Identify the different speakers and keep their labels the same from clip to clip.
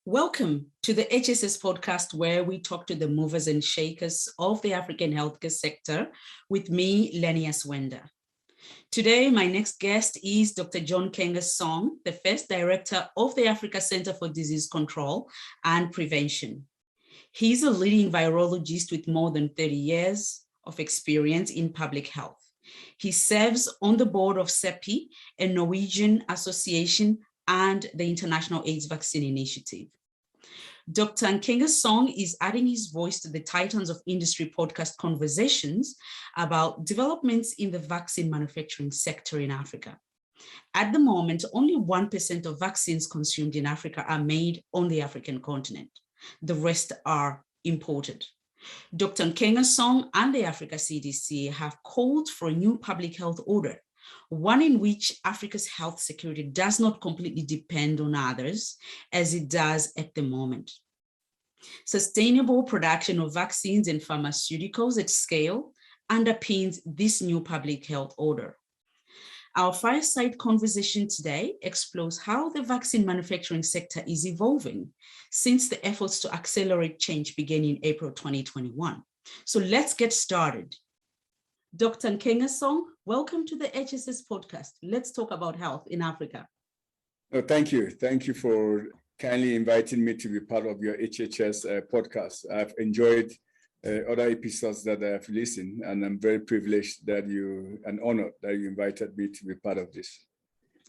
Speaker 1: Welcome to the HSS podcast, where we talk to the movers and shakers of the African healthcare sector with me, Lenias Hwenda. Today, my next guest is Dr. John Kenga Song, the first director of the Africa Center for Disease Control and Prevention. He's a leading virologist with more than 30 years of experience in public health. He serves on the board of CEPI, a Norwegian association, and the International AIDS Vaccine Initiative. Dr. Kenga Song is adding his voice to the Titans of Industry podcast conversations about developments in the vaccine manufacturing sector in Africa. At the moment, only 1% of vaccines consumed in Africa are made on the African continent. The rest are imported. Dr. Kenga Song and the Africa CDC have called for a new public health order, one in which Africa's health security does not completely depend on others, as it does at the moment. Sustainable production of vaccines and pharmaceuticals at scale underpins this new public health order. Our fireside conversation today explores how the vaccine manufacturing sector is evolving since the efforts to accelerate change began in April 2021. So let's get started. Dr. Kenga Song, welcome to the HSS podcast. Let's talk about health in Africa.
Speaker 2: Oh, thank you. Thank you for kindly inviting me to be part of your HHS podcast. I've enjoyed other episodes that I've listened, and I'm very privileged and honored that you invited me to be part of this.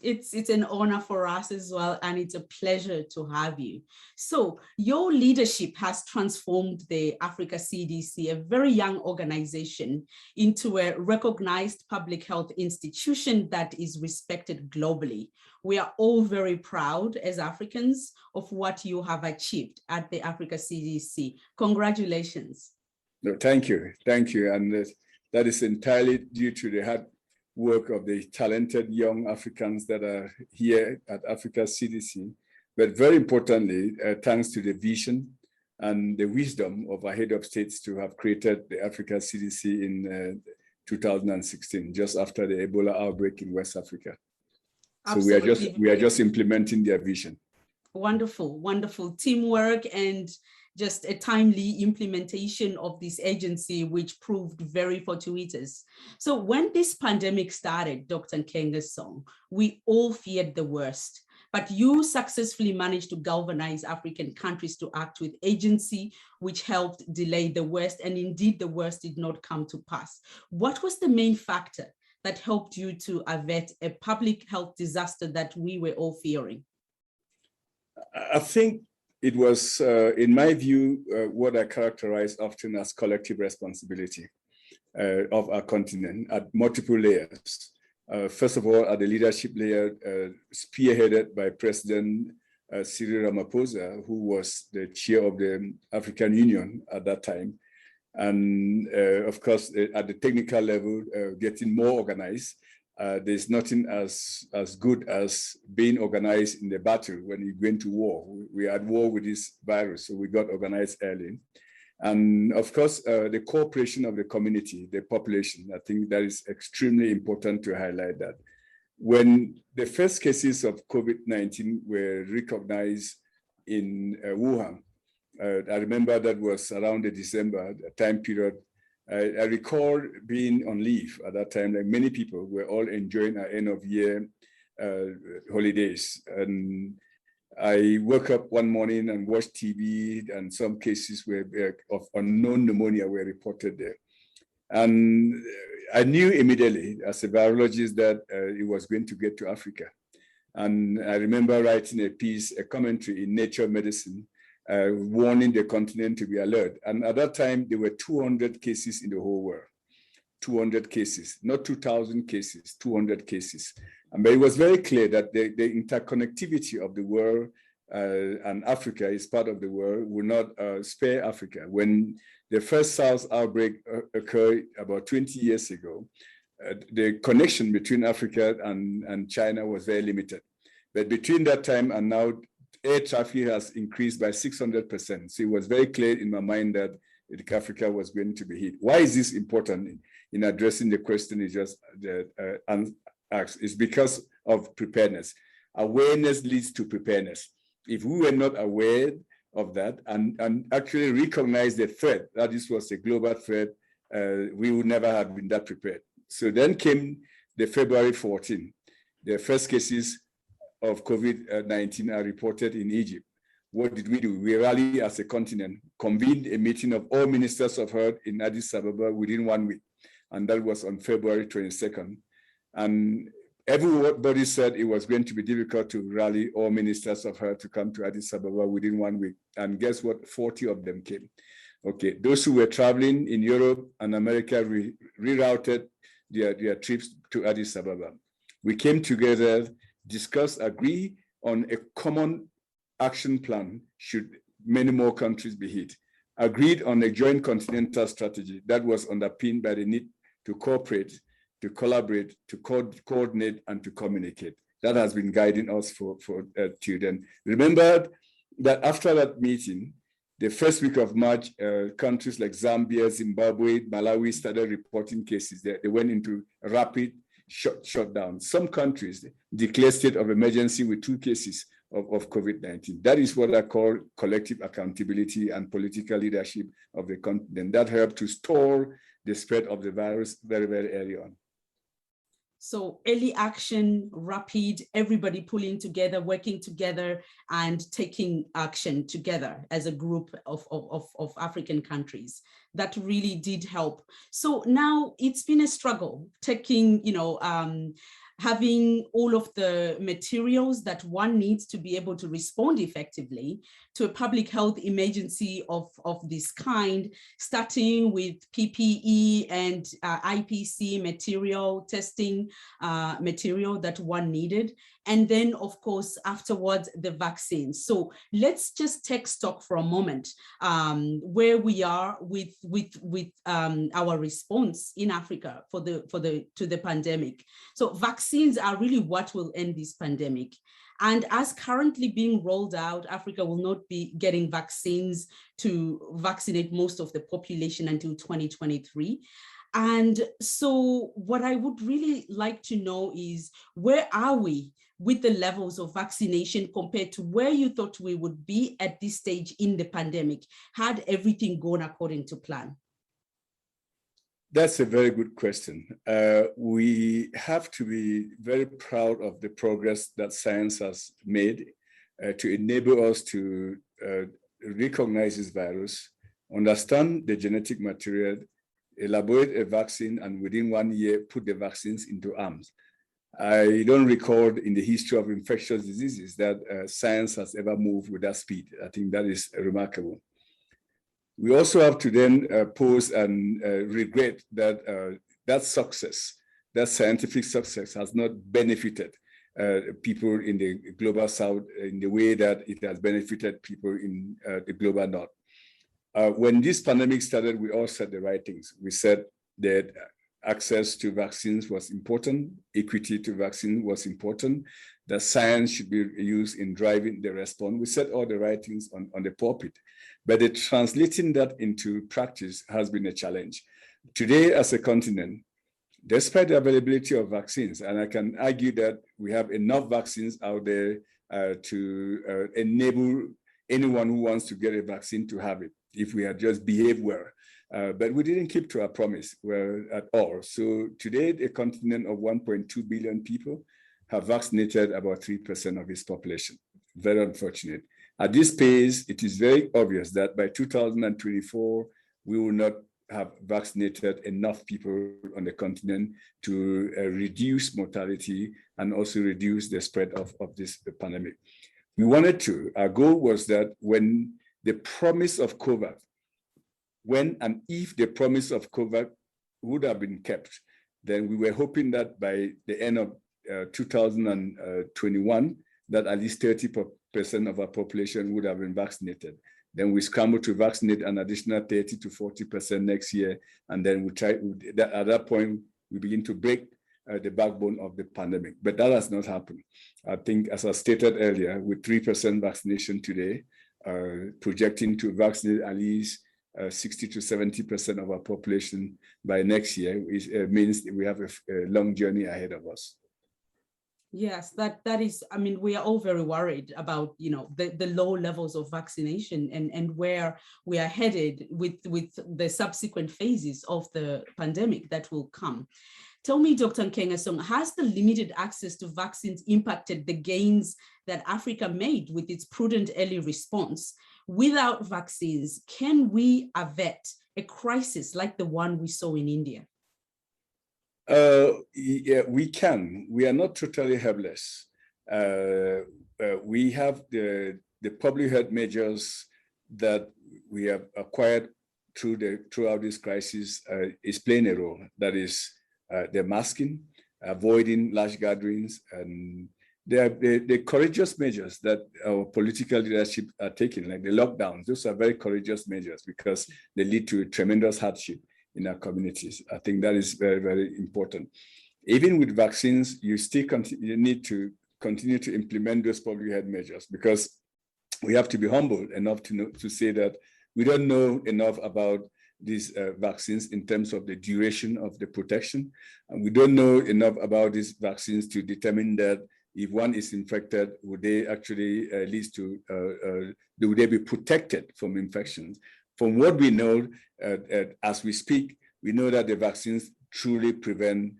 Speaker 1: It's an honor for us as well, and it's a pleasure to have you. So your leadership has transformed the Africa CDC, a very young organization, into a recognized public health institution that is respected globally. We are all very proud as Africans of what you have achieved at the Africa CDC. Congratulations.
Speaker 2: No, thank you. Thank you. And that is entirely due to the hard work of the talented young Africans that are here at Africa CDC, but very importantly, thanks to the vision and the wisdom of our head of states to have created the Africa CDC in 2016, just after the Ebola outbreak in West Africa.
Speaker 1: Absolutely.
Speaker 2: So we are just implementing their vision.
Speaker 1: Wonderful, wonderful teamwork and just a timely implementation of this agency, which proved very fortuitous. So when this pandemic started, Dr. Kenga Song, we all feared the worst, but you successfully managed to galvanize African countries to act with agency, which helped delay the worst, and indeed the worst did not come to pass. What was the main factor that helped you to avert a public health disaster that we were all fearing?
Speaker 2: I think it was, in my view, what I characterize often as collective responsibility of our continent at multiple layers. First of all, at the leadership layer, spearheaded by President Cyril Ramaphosa, who was the chair of the African Union at that time. And of course, at the technical level, getting more organized. There's nothing as good as being organized in the battle when you go into war. We are at war with this virus, so we got organized early. And of course, the cooperation of the community, the population, I think that is extremely important to highlight that. When the first cases of COVID-19 were recognized in Wuhan, I remember that was around the December time period. I recall being on leave at that time, like many people were all enjoying our end of year holidays. And I woke up one morning and watched TV, and some cases of unknown pneumonia were reported there. And I knew immediately as a virologist that it was going to get to Africa. And I remember writing a commentary in Nature Medicine, warning the continent to be alert. And at that time, there were 200 cases in the whole world. 200 cases, not 2,000 cases, 200 cases. But it was very clear that the interconnectivity of the world and Africa is part of the world will not spare Africa. When the first SARS outbreak occurred about 20 years ago, the connection between Africa and China was very limited. But between that time and now, air traffic has increased by 600%. So it was very clear in my mind that Africa was going to be hit. Why is this important in addressing the question you just asked? It's because of preparedness. Awareness leads to preparedness. If we were not aware of that and actually recognize the threat, that this was a global threat, we would never have been that prepared. So then came the February 14. The first cases of COVID-19 are reported in Egypt. What did we do? We rallied as a continent, convened a meeting of all ministers of health in Addis Ababa within 1 week. And that was on February 22nd. And everybody said it was going to be difficult to rally all ministers of health to come to Addis Ababa within 1 week. And guess what? 40 of them came. Okay, those who were traveling in Europe and America rerouted their trips to Addis Ababa. We came together, discussed, agree on a common action plan should many more countries be hit. Agreed on a joint continental strategy that was underpinned by the need to cooperate, to collaborate, to coordinate, and to communicate. That has been guiding us for till then. Remember that after that meeting, the first week of March, countries like Zambia, Zimbabwe, Malawi started reporting cases. They went into rapid shutdown. Some countries declared state of emergency with 2 cases of COVID-19. That is what I call collective accountability and political leadership of the continent. That helped to stall the spread of the virus very, very early on.
Speaker 1: So early action, rapid, everybody pulling together, working together, and taking action together as a group of African countries. That really did help. So now it's been a struggle, taking, having all of the materials that one needs to be able to respond effectively to a public health emergency of this kind, starting with PPE and IPC material, testing material that one needed. And then, of course, afterwards, the vaccines. So let's just take stock for a moment where we are with our response in Africa to the pandemic. So vaccines are really what will end this pandemic. And as currently being rolled out, Africa will not be getting vaccines to vaccinate most of the population until 2023. And so what I would really like to know is, where are we with the levels of vaccination compared to where you thought we would be at this stage in the pandemic, had everything gone according to plan?
Speaker 2: That's a very good question. We have to be very proud of the progress that science has made to enable us to recognize this virus, understand the genetic material, elaborate a vaccine, and within 1 year, put the vaccines into arms. I don't recall in the history of infectious diseases that science has ever moved with that speed. I think that is remarkable. We also have to then pause and regret that that success, that scientific success, has not benefited people in the global south in the way that it has benefited people in the global north. When this pandemic started, we all said the right things. We said that access to vaccines was important, equity to vaccine was important, that science should be used in driving the response. We said all the right things on the pulpit, but the translating that into practice has been a challenge. Today, as a continent, despite the availability of vaccines, and I can argue that we have enough vaccines out there to enable anyone who wants to get a vaccine to have it, if we had just behaved well. But we didn't keep to our promise at all. So today, a continent of 1.2 billion people have vaccinated about 3% of its population. Very unfortunate. At this pace, it is very obvious that by 2024, we will not have vaccinated enough people on the continent to reduce mortality and also reduce the spread of this pandemic. We wanted to. Our goal was that when the promise of COVID, when and if the promise of COVID would have been kept, then we were hoping that by the end of 2021, that at least 30% of our population would have been vaccinated. Then we scrambled to vaccinate an additional 30 to 40% next year. And then we try, at that point, we begin to break the backbone of the pandemic. But that has not happened. I think, as I stated earlier, with 3% vaccination today, projecting to vaccinate at least 60 to 70% of our population by next year means we have a long journey ahead of us.
Speaker 1: Yes, that is, I mean, we are all very worried about, the low levels of vaccination and where we are headed with the subsequent phases of the pandemic that will come. Tell me, Dr. Nkengasong, has the limited access to vaccines impacted the gains that Africa made with its prudent early response? Without vaccines, can we avert a crisis like the one we saw in India?
Speaker 2: Yeah, we can. We are not totally helpless. We have the public health measures that we have acquired throughout this crisis is playing a role. That is the masking, avoiding large gatherings, and the courageous measures that our political leadership are taking, like the lockdowns. Those are very courageous measures because they lead to tremendous hardship in our communities. I think that is very, very important. Even with vaccines, you still you need to continue to implement those public health measures because we have to be humble enough to say that we don't know enough about these vaccines in terms of the duration of the protection. And we don't know enough about these vaccines to determine that if one is infected, would they actually would they be protected from infections? From what we know, as we speak, we know that the vaccines truly prevent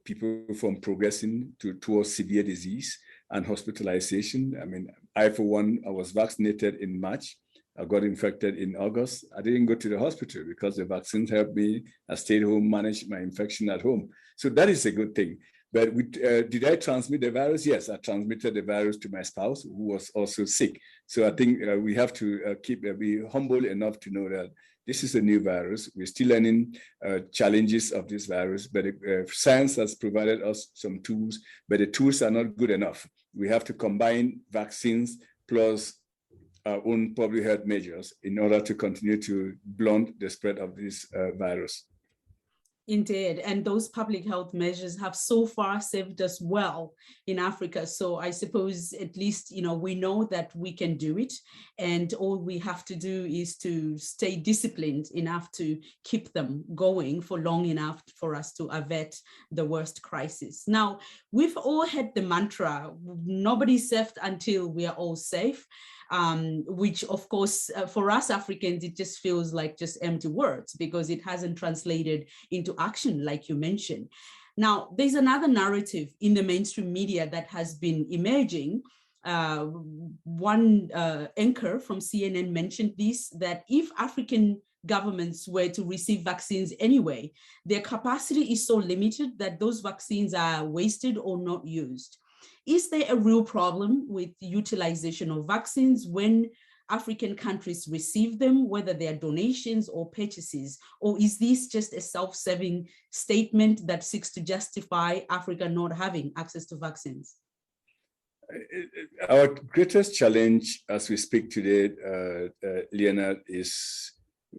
Speaker 2: people from progressing towards severe disease and hospitalization. I mean, for one, I was vaccinated in March. I got infected in August. I didn't go to the hospital because the vaccines helped me. I stayed home, managed my infection at home. So that is a good thing. But did I transmit the virus? Yes, I transmitted the virus to my spouse, who was also sick. So I think we have to be humble enough to know that this is a new virus. We're still learning challenges of this virus, but science has provided us some tools, but the tools are not good enough. We have to combine vaccines plus our own public health measures in order to continue to blunt the spread of this virus.
Speaker 1: Indeed, and those public health measures have so far served us well in Africa. So I suppose at least, we know that we can do it, and all we have to do is to stay disciplined enough to keep them going for long enough for us to avert the worst crisis. Now, we've all had the mantra, nobody's safe until we are all safe. Which of course, for us Africans, it just feels like just empty words because it hasn't translated into action, like you mentioned. Now, there's another narrative in the mainstream media that has been emerging. One anchor from CNN mentioned this, that if African governments were to receive vaccines anyway, their capacity is so limited that those vaccines are wasted or not used. Is there a real problem with utilization of vaccines when African countries receive them, whether they are donations or purchases? Or is this just a self-serving statement that seeks to justify Africa not having access to vaccines?
Speaker 2: Our greatest challenge as we speak today, Leonard, is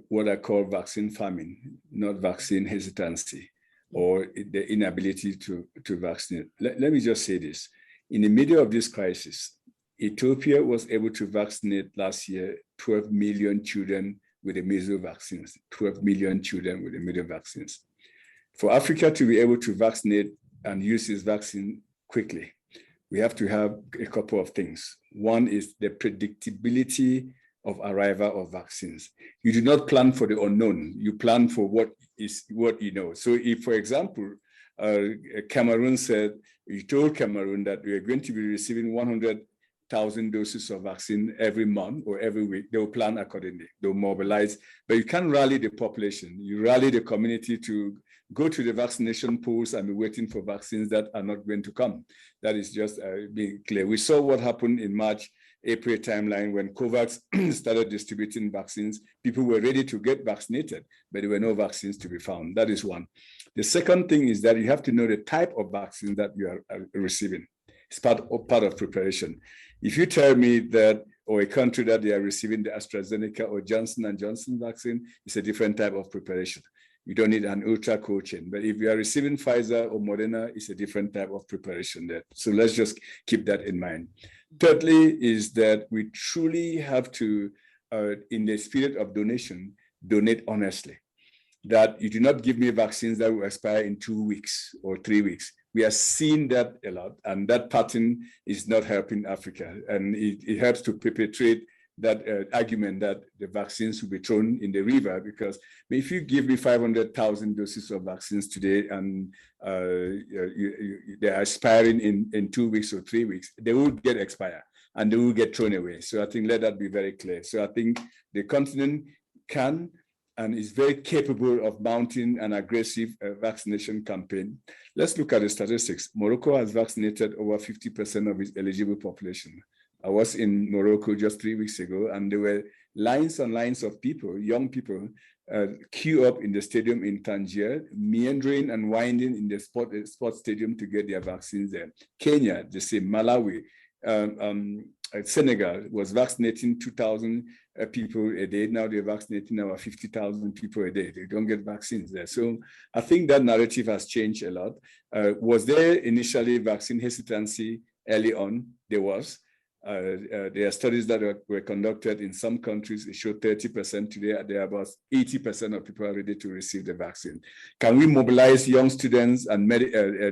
Speaker 2: what I call vaccine famine, not vaccine hesitancy or the inability to vaccinate. Let me just say this. In the middle of this crisis, Ethiopia was able to vaccinate last year 12 million children with the measles vaccines, 12 million children with the measles vaccines. For Africa to be able to vaccinate and use this vaccine quickly, we have to have a couple of things. One is the predictability of arrival of vaccines. You do not plan for the unknown, you plan for what you know. So if, for example, Cameroon said, you told Cameroon that we are going to be receiving 100,000 doses of vaccine every month or every week, they will plan accordingly. They'll mobilize, but you can't rally the population. You rally the community to go to the vaccination pools and be waiting for vaccines that are not going to come. That is just being clear. We saw what happened in March, April timeline when COVAX started distributing vaccines. People were ready to get vaccinated, but there were no vaccines to be found. That is one. The second thing is that you have to know the type of vaccine that you are receiving. It's part of preparation. If you tell me that, or a country that they are receiving the AstraZeneca or Johnson & Johnson vaccine, it's a different type of preparation. You don't need an ultra cold chain. But if you are receiving Pfizer or Moderna, it's a different type of preparation there. So let's just keep that in mind. Thirdly is that we truly have to, in the spirit of donation, donate honestly. That you do not give me vaccines that will expire in 2 weeks or 3 weeks. We are seeing that a lot, and that pattern is not helping Africa. And it helps to perpetuate that argument that the vaccines will be thrown in the river, because if you give me 500,000 doses of vaccines today and they're expiring in 2 weeks or 3 weeks, they will get expired and they will get thrown away. So I think let that be very clear. So I think the continent can and is very capable of mounting an aggressive vaccination campaign. Let's look at the statistics. Morocco has vaccinated over 50% of its eligible population. I was in Morocco just 3 weeks ago, and there were lines and lines of people, young people, queue up in the stadium in Tangier, meandering and winding in the sports stadium to get their vaccines there. Kenya, the same. Malawi, Senegal was vaccinating 2,000 people a day. Now they're vaccinating over 50,000 people a day. They don't get vaccines there. So I think that narrative has changed a lot. Was there initially vaccine hesitancy early on? There was. There are studies that were conducted in some countries. It showed 30%. Today, there are about 80% of people are ready to receive the vaccine. Can we mobilize young students and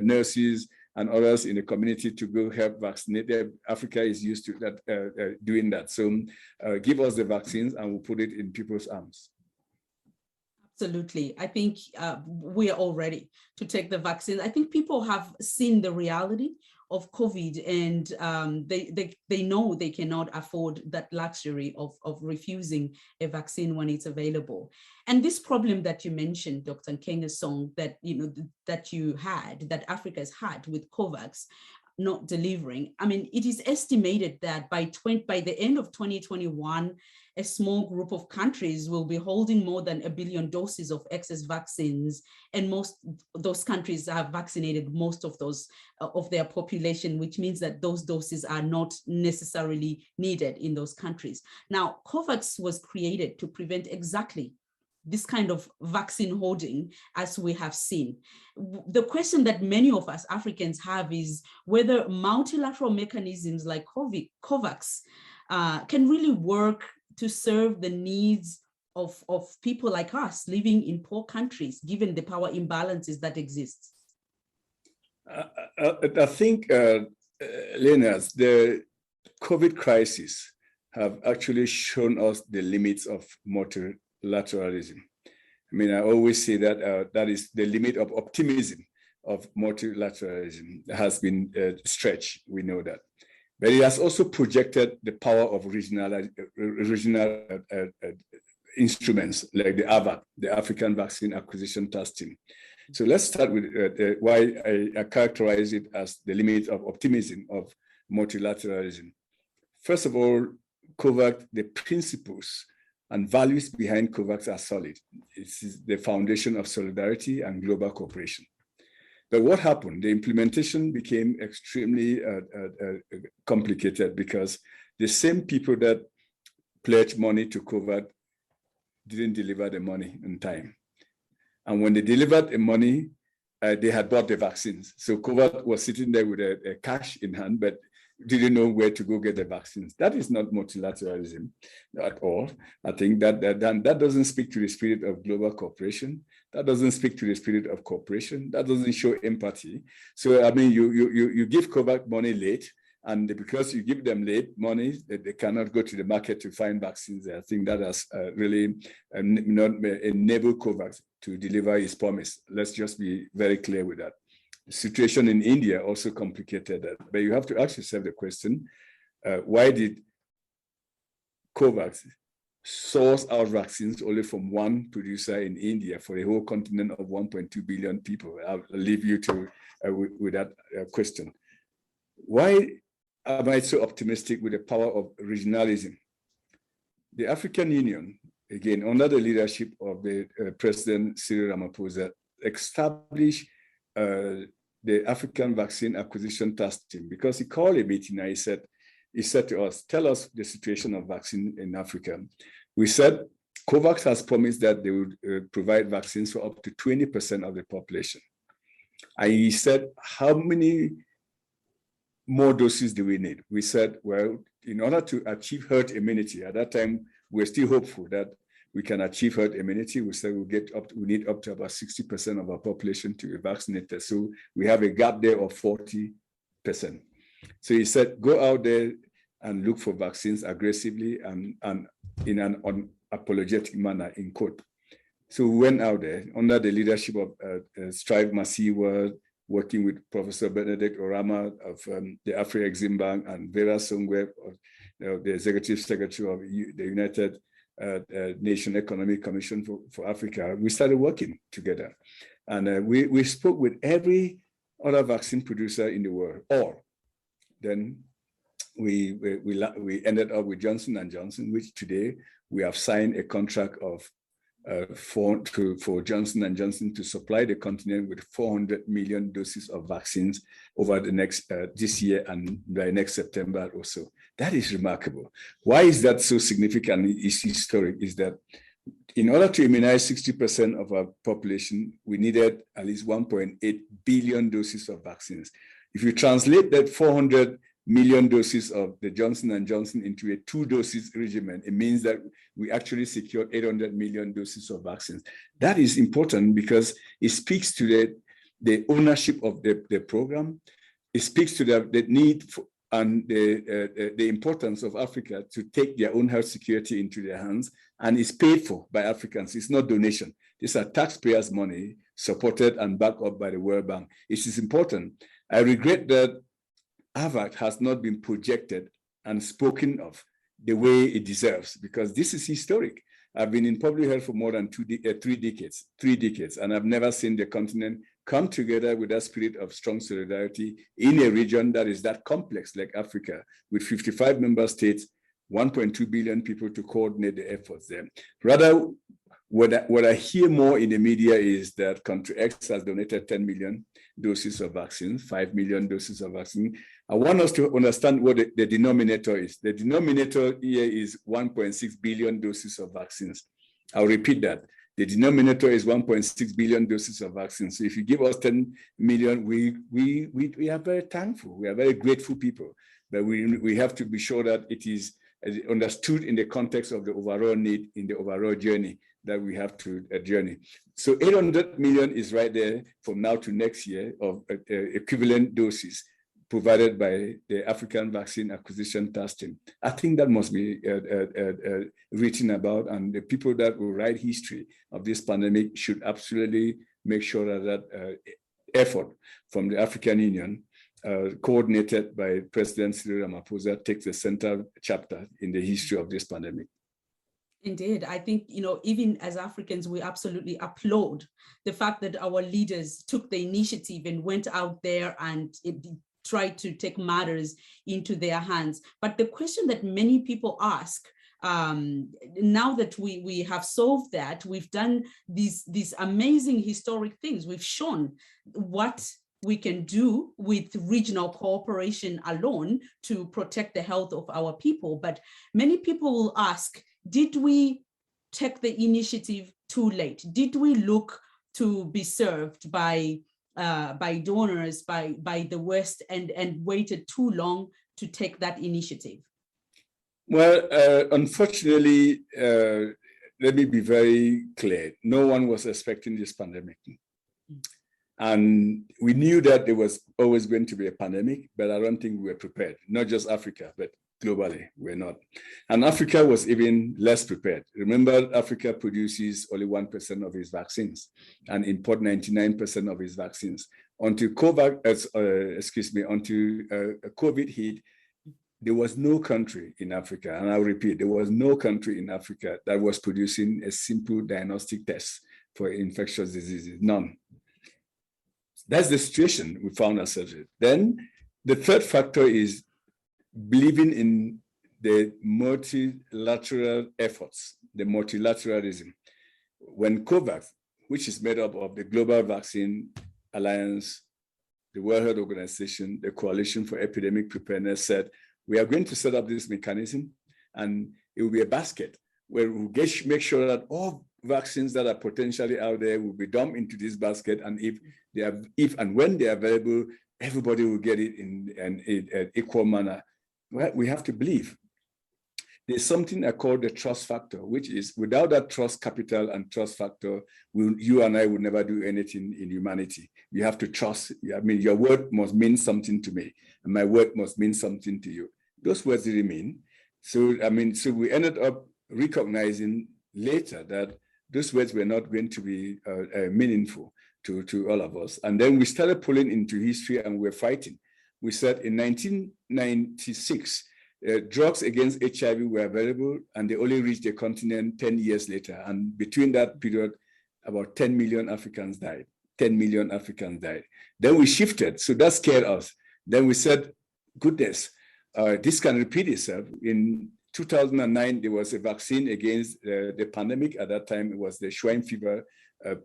Speaker 2: nurses and others in the community to go help vaccinate? Africa is used to that, doing that. So give us the vaccines and we'll put it in people's arms.
Speaker 1: Absolutely. I think we are all ready to take the vaccine. I think people have seen the reality of COVID, and they know they cannot afford that luxury of refusing a vaccine when it's available. And this problem that you mentioned, Dr. Nkengasong, that that Africa has had with COVAX not delivering. I mean, it is estimated that by the end of 2021, a small group of countries will be holding more than 1 billion doses of excess vaccines, and most those countries have vaccinated most of those of their population, which means that those doses are not necessarily needed in those countries. Now, COVAX was created to prevent exactly this kind of vaccine hoarding, as we have seen. The question that many of us Africans have is whether multilateral mechanisms like COVAX can really work to serve the needs of people like us living in poor countries, given the power imbalances that exist.
Speaker 2: I think, Lenias, the COVID crisis have actually shown us the limits of multilateralism. I mean, I always say that that is the limit of optimism of multilateralism has been stretched. We know that. But it has also projected the power of regional instruments like the AVAC, the African Vaccine Acquisition Task Team. So let's start with why I characterize it as the limit of optimism of multilateralism. First of all, COVAX, the principles and values behind COVAX are solid. It's the foundation of solidarity and global cooperation. But what happened? The implementation became extremely complicated because the same people that pledged money to COVAX didn't deliver the money in time. And when they delivered the money, they had bought the vaccines. So COVAX was sitting there with a cash in hand, but didn't know where to go get the vaccines. That is not multilateralism at all. I think that doesn't speak to the spirit of global cooperation. That doesn't speak to the spirit of cooperation. That doesn't show empathy. So, I mean, you give COVAX money late, and because you give them late money, they cannot go to the market to find vaccines. I think that has really not enabled COVAX to deliver its promise. Let's just be very clear with that. The situation in India also complicated that. But you have to ask yourself the question, why did COVAX source our vaccines only from one producer in India for a whole continent of 1.2 billion people? I'll leave you to with that question. Why am I so optimistic with the power of regionalism? The African Union, again, under the leadership of the President Cyril Ramaphosa, established the African Vaccine Acquisition Task Team, because he called a meeting and he said to us, tell us the situation of vaccine in Africa. We said, COVAX has promised that they would provide vaccines for up to 20% of the population. And he said, how many more doses do we need? We said, well, in order to achieve herd immunity, at that time, we're still hopeful that we can achieve herd immunity. We said we need up to about 60% of our population to be vaccinated. So we have a gap there of 40%. So he said, go out there and look for vaccines aggressively and in an unapologetic manner, in quote. So we went out there under the leadership of Strive Masiwa, working with Professor Benedict Orama of the Afro-Exim Bank and Vera Songwe, the Executive Secretary of the United Nations Economic Commission for Africa. We started working together. And we spoke with every other vaccine producer in the world, all. Then we ended up with Johnson & Johnson, which today we have signed a contract of for Johnson & Johnson to supply the continent with 400 million doses of vaccines over the next this year and by next September or so. That is remarkable. Why is that so significant? It's historic. Is that in order to immunize 60% of our population, we needed at least 1.8 billion doses of vaccines. If you translate that 400 million doses of the Johnson & Johnson into a 2-doses regimen, it means that we actually secured 800 million doses of vaccines. That is important because it speaks to the ownership of the program. It speaks to the need for, and the importance of Africa to take their own health security into their hands, and it's paid for by Africans. It's not donation. These are taxpayers' money supported and backed up by the World Bank. It is important. I regret that AVAC has not been projected and spoken of the way it deserves, because this is historic. I've been in public health for more than 3 decades, and I've never seen the continent come together with that spirit of strong solidarity in a region that is that complex like Africa, with 55 member states, 1.2 billion people to coordinate the efforts there. Rather, what I hear more in the media is that country X has donated 10 million doses of vaccine, 5 million doses of vaccine. I want us to understand what the denominator is. The denominator here is 1.6 billion doses of vaccines. I'll repeat that. The denominator is 1.6 billion doses of vaccines. So if you give us 10 million, we are very thankful. We are very grateful people. But we have to be sure that it is understood in the context of the overall need, in the overall journey that we have to journey. So 800 million is right there from now to next year of equivalent doses provided by the African Vaccine Acquisition Task Team. I think that must be written about, and the people that will write history of this pandemic should absolutely make sure that effort from the African Union, coordinated by President Cyril Ramaphosa, takes the center chapter in the history of this pandemic.
Speaker 1: Indeed, I think, even as Africans, we absolutely applaud the fact that our leaders took the initiative and went out there and tried to take matters into their hands. But the question that many people ask, now that we have solved that, we've done these amazing historic things. We've shown what we can do with regional cooperation alone to protect the health of our people. But many people will ask, did we take the initiative too late? Did we look to be served by donors, by the West, and waited too long to take that initiative?
Speaker 2: Well, unfortunately, let me be very clear. No one was expecting this pandemic. And we knew that there was always going to be a pandemic, but I don't think we were prepared. Not just Africa, but globally, we're not. And Africa was even less prepared. Remember, Africa produces only 1% of its vaccines and import 99% of its vaccines. Until COVID hit, there was no country in Africa, and I'll repeat, there was no country in Africa that was producing a simple diagnostic test for infectious diseases, none. That's the situation we found ourselves in. Then the third factor is believing in the multilateral efforts, the multilateralism. When COVAX, which is made up of the Global Vaccine Alliance, the World Health Organization, the Coalition for Epidemic Preparedness, said, we are going to set up this mechanism, and it will be a basket where we'll make sure that all vaccines that are potentially out there will be dumped into this basket, and if and when they are available, everybody will get it in an equal manner. Well, we have to believe. there's something I call the trust factor, which is without that trust capital and trust factor, you and I would never do anything in humanity. You have to trust. I mean, your word must mean something to me, and my word must mean something to you. Those words didn't mean. So, I mean, so we ended up recognizing later that those words were not going to be meaningful to all of us. And then we started pulling into history and we're fighting. We said in 1996, drugs against HIV were available and they only reached the continent 10 years later. And between that period, about 10 million Africans died. 10 million Africans died. Then we shifted, so that scared us. Then we said, goodness, this can repeat itself. In 2009, there was a vaccine against the pandemic. At that time, it was the swine fever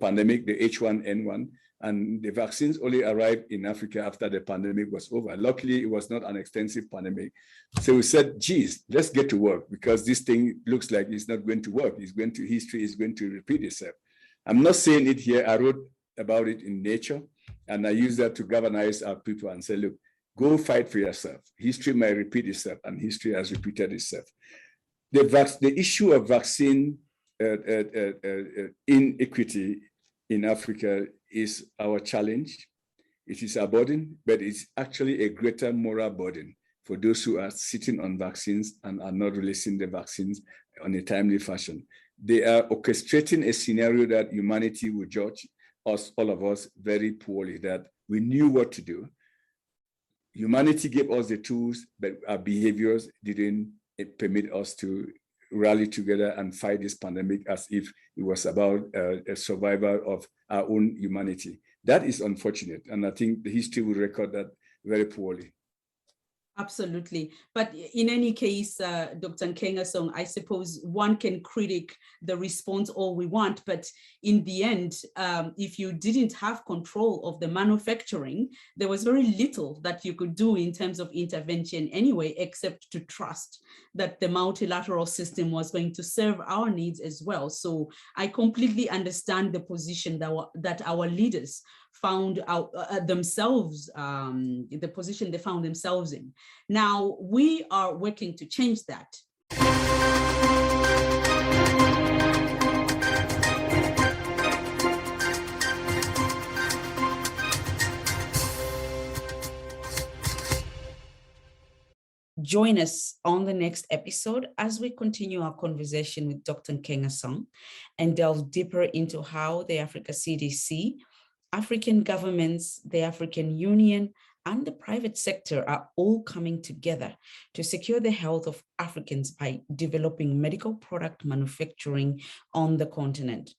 Speaker 2: pandemic, the H1N1. And the vaccines only arrived in Africa after the pandemic was over. Luckily, it was not an extensive pandemic. So we said, geez, let's get to work because this thing looks like it's not going to work. History is going to repeat itself. I'm not saying it here. I wrote about it in Nature, and I use that to galvanize our people and say, look, go fight for yourself. History might repeat itself, and history has repeated itself. The issue of vaccine inequity in Africa is our challenge. It is a burden, but it's actually a greater moral burden for those who are sitting on vaccines and are not releasing the vaccines on a timely fashion. They are orchestrating a scenario that humanity will judge us, all of us, very poorly, that we knew what to do. Humanity gave us the tools, but our behaviors didn't permit us to rally together and fight this pandemic as if it was about a survival of our own humanity. That is unfortunate. And I think the history will record that very poorly.
Speaker 1: Absolutely. But in any case, Dr. Nkengasong, I suppose one can critique the response all we want, but in the end, if you didn't have control of the manufacturing, there was very little that you could do in terms of intervention anyway, except to trust that the multilateral system was going to serve our needs as well. So I completely understand the position that our leaders found out themselves, the position they found themselves in. Now, we are working to change that. Join us on the next episode as we continue our conversation with Dr. Nkengasong and delve deeper into how the Africa CDC, African governments, the African Union, and the private sector are all coming together to secure the health of Africans by developing medical product manufacturing on the continent.